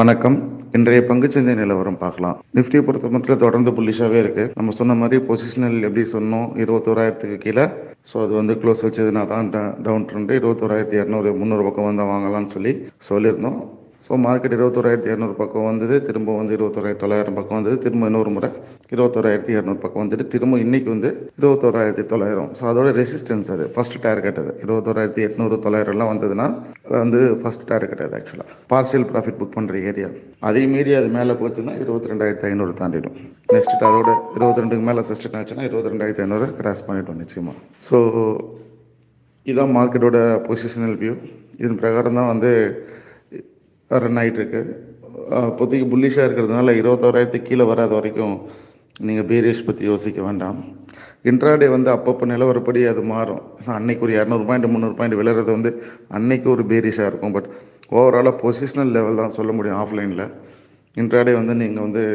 வணக்கம். இன்றைய பங்குச்சந்தை நிலவரம் பார்க்கலாம். நிஃப்டியை பொறுத்த மட்டும் தொடர்ந்து புல்லிஷாவே இருக்கு. நம்ம சொன்ன மாதிரி பொசிஷனல் எப்படி சொன்னோம், 21,000க்கு கீழே. ஸோ அது வந்து க்ளோஸ் வச்சதுனா தான் டவுன் ட்ரெண்டு. 21,200 300 பக்கம் வந்தால் வாங்கலாம்னு சொல்லியிருந்தோம். ஸோ மார்க்கெட் 21,200 பக்கம் வந்தது, திரும்ப வந்து 21,900 பக்கம் வந்தது, திரும்ப இன்னொரு முறை 21,200 பக்கம் வந்துட்டு திரும்ப இன்னைக்கு வந்து 21,900. ஸோ அதோட ரெசிஸ்டன்ஸ் அது ஃபர்ஸ்ட் டார்கெட். அது 21,800 900 வந்ததுன்னா அது வந்து ஃபர்ஸ்ட் டார்கெட். அது ஆக்சுவலாக பார்சியல் ப்ராஃபிட் புக் பண்ணுற ஏரியா. அதே மீறி அது மேலே போச்சுன்னா 22,500 தாண்டிடும். நெக்ஸ்ட் அதோட 22க்கு மேலே சஸ்டெயின் ஆச்சுன்னா 22,500 கிராஸ் பண்ணிட்டோம் நிச்சயமாக. ஸோ இதுதான் மார்க்கெட்டோட பொசிஷனல் வியூ. இதன் பிரகாரம் தான் வந்து ரன் ஆகிட்டுருக்கு. இப்போதைக்கு புல்லிஷாக இருக்கிறதுனால 21,000 கீழே வராத வரைக்கும் நீங்கள் பேரிஷ் பற்றி யோசிக்க வேண்டாம். இன்ட்ராடே வந்து அப்பப்போ நிலவரப்படி அது மாறும். அன்னைக்கு ஒரு 200 பாயிண்ட் 300 பாயிண்ட் விழுறது வந்து அன்னைக்கு ஒரு பேரிஷாக இருக்கும். பட் ஓவராலாக பொசிஷனல் லெவல் தான் சொல்ல முடியும் ஆஃப்லைனில். இன்ட்ராடே வந்து நீங்கள் வந்து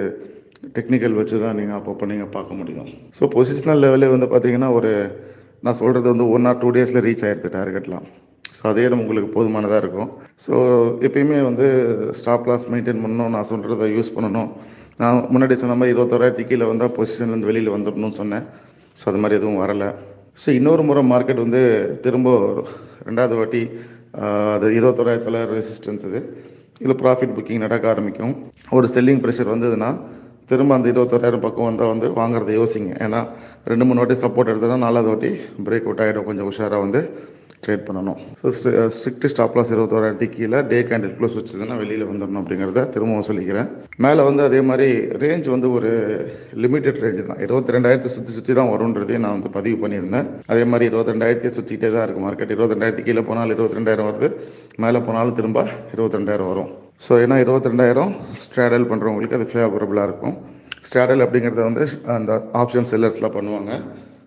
டெக்னிக்கல் வச்சு தான் நீங்கள் அப்பப்போ நீங்கள் பார்க்க முடியும். ஸோ பொசிஷனல் லெவலே வந்து பார்த்திங்கன்னா நான் சொல்கிறது வந்து 1 or 2 டேஸில் ரீச் ஆகிடுது டார்கெட்லாம். ஸோ அதே இடம் உங்களுக்கு போதுமானதாக இருக்கும். ஸோ எப்பயுமே வந்து ஸ்டாப் லாஸ் மெயின்டைன் பண்ணணும். நான் சொல்கிறத யூஸ் பண்ணணும். நான் முன்னாடி சொன்ன மாதிரி 21,000 கீழே வந்தால் பொசிஷன்லேருந்து வெளியில் வந்துடணும்னு சொன்னேன். ஸோ அது மாதிரி எதுவும் வரலை. ஸோ இன்னொரு முறை மார்க்கெட் வந்து திரும்ப 2வது வாட்டி அது 21,900 ரெசிஸ்டன்ஸ். இதில் ப்ராஃபிட் புக்கிங் நடக்க ஆரம்பிக்கும். ஒரு செல்லிங் ப்ரெஷர் வந்ததுன்னா திரும்ப அந்த 21,000 பக்கம் வந்தால் வந்து வாங்குறத யோசிங்க. ஏன்னா 2-3 வாட்டி சப்போர்ட் எடுத்தோன்னா 4வது வாட்டி பிரேக் அவுட் ஆகிடும். கொஞ்சம் உஷாராக வந்து ட்ரேட் பண்ணணும். ஸோ ஸ்ட்ரிக்ட் ஸ்டாப் லாஸ் 21,000 கீழே டே கேண்டில் க்ளோஸ் வச்சதுன்னா வெளியில் வந்துடணும் அப்படிங்கிறத திரும்பவும் சொல்லிக்கிறேன். மேலே வந்து அதே மாதிரி ரேஞ்ச் வந்து ஒரு லிமிட்டட் ரேஞ்சு தான். 22,000 சுற்றி தான் வரும்ன்றதே நான் வந்து பதிவு பண்ணியிருந்தேன். அதே மாதிரி 22,000 சுற்றிக்கிட்டே தான் இருக்குது மார்க்கெட். 22,000 கீழே போனாலும் 22,000 வருது, மேலே போனாலும் திரும்ப 22,000 வரும். ஸோ ஏன்னா 22,000 ஸ்ட்ராடல் பண்ணுறவங்களுக்கு அது ஃபேவரபுளாக இருக்கும். ஸ்ட்ராடல் அப்படிங்கிறத வந்து அந்த ஆப்ஷன் செல்லர்ஸ்லாம் பண்ணுவாங்க.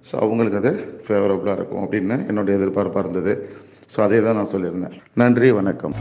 ஸோ அவங்களுக்கு அது ஃபேவரபுளாக இருக்கும் அப்படின்னு என்னுடைய எதிர்பார்ப்பாக இருந்தது. ஸோ அதே தான் நான் சொல்லியிருந்தேன். நன்றி, வணக்கம்.